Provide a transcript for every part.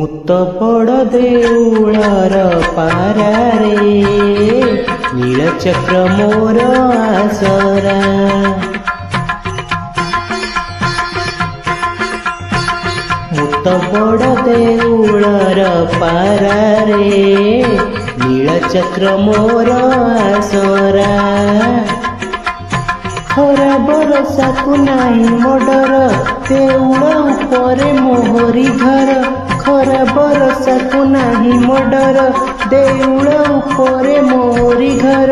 मुत बड़ देउळर पारारे नीलचक्र मोर आसरा। मुत बड़ देउळर पारारे नीलचक्र मोर आसरा। खरा बरसा को नाही मोडर देउळ उपरे मोहरी घर। खरा बरसा को नाही मोडर देउळ उपरे मोहरी घर।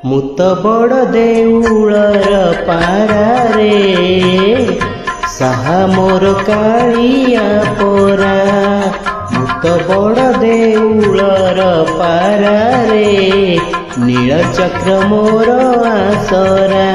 मुत बड़ देउळर पारारे साहा मोर कालिया पोरा। मुत बड़ देउळर पारारे नीलचक्र मोर आसरा।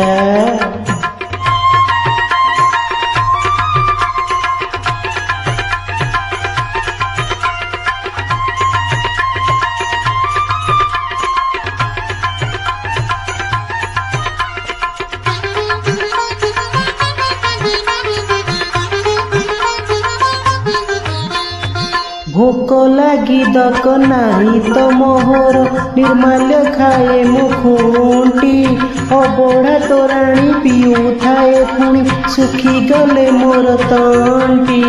भोक लागी दक नाही तो मोहर निर्माल्य खाए मुखुंटी। अबोढ़ा तोराणी पिऊ थाए पुणी सुखी गले मोर तंटी।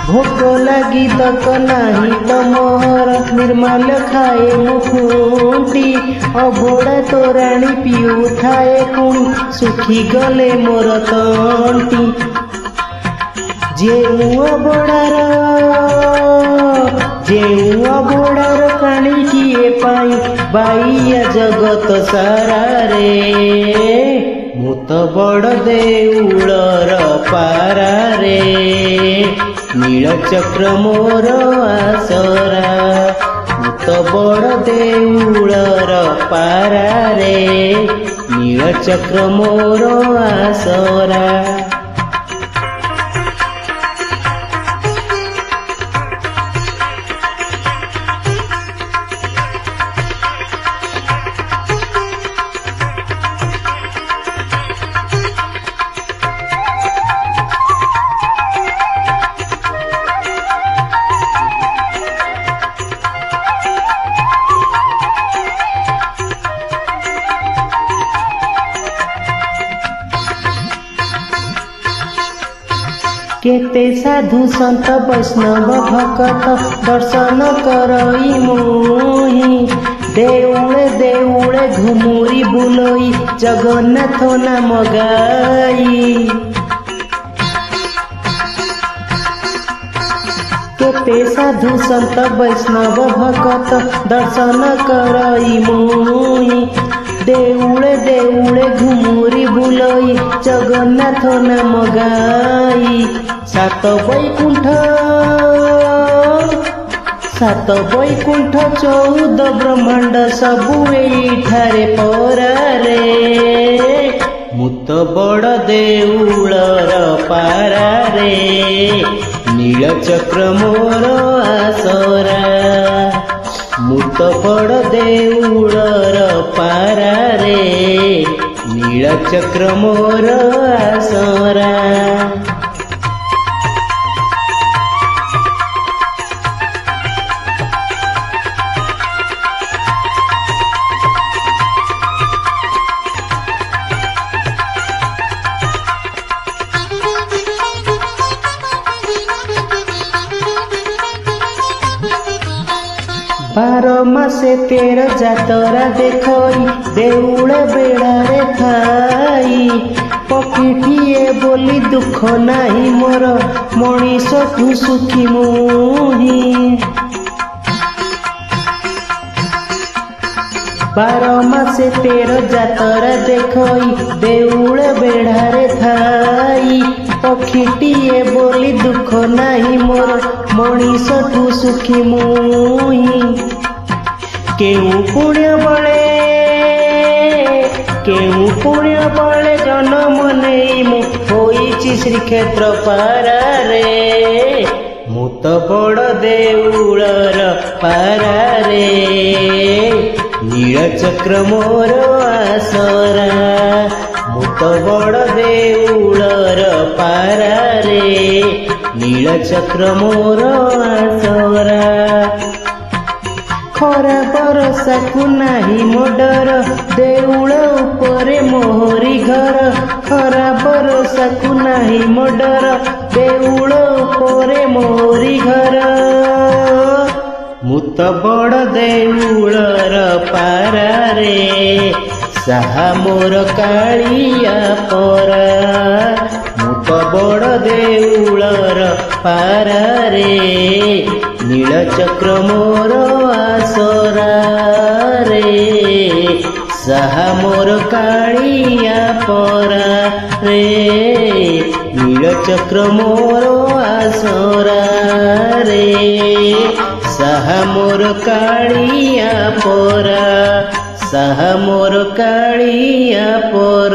भोक लागी दक नाही तो मोहर निर्माल्य खाए मुखुंटी। अबोढ़ा तोराणी पिऊ थाए पुणी सुखी गले मोर तंटी। जेऊ अबोड़ार काणी किए पाई बाइया जगत सारा रे। मुत बड़ देउळर पारारे नीलचक्र मोर आसरा। मुत बड़ देउळर पारारे नीलचक्र मोर आसरा। केते साधु संत वैष्णव भक्त दर्शन करई मोहि। देउळे देउळे घुमुरी बुलई जगन्नाथ नाम गाई। केते साधु संत वैष्णव भक्त दर्शन करई मोहि। देउळे देउळे घुमुरी बुलई जगन्नाथ नाम गाई। सात वैकुंठ 14 ब्रह्मांड सबु एठारे परारे। मुत बड़ देउळर पारारे नीलचक्र मोर आसरा। मुत बड़ देउळर पारारे नीलचक्र मोर आसरा। बार मासे 13 जातरा देखई देउळ बेड़ारे थाई। पक्षीटिए बोली दुख नाही मोर मनीष ठू सुखी मोहि। 12 मासे 13 जातरा देखई देउळ बेड़ारे थाई। पक्षीटिए बोली दुख नाही मोर मनीष ठू सुखी मोहि। केउ पुण्य बळे जन्म नेई मु होईची श्रीक्षेत्र पारारे। मुत बड़ देउळर पारारे नीलचक्र मोर आसरा। मुत ବଡ଼ ଦେଉଳର ପାରାରେ ନୀଳଚକ୍ର ମୋର ଆସରା। ଖରା ବରଷାକୁ ନାହିଁ ମୋ ଡର, ଦେଉଳ ଉପରେ ମୋହରି ଘର। ଖରା ବରଷାକୁ ନାହିଁ ମୋ ଡର, ଦେଉଳ ଉପରେ ମୋହରି ଘର। ମୁଁ ତ ବଡ଼ ଦେଉଳର ପାରାରେ, ସାହା ମୋର କାଳିଆ ପରା। ମୁଁ ତ ବଡ଼ ଦେଉଳର ପାରାରେ, ନୀଳଚକ୍ର ମୋର ଆସରାରେ। ସାହା ମୋର କାଳିଆ ପରା ରେ, ନୀଳଚକ୍ର ମୋର ଆସରାରେ। ସାହା ମୋର କାଳିଆ ପରା, ସାହା ମୋର କାଳିଆ ପରା।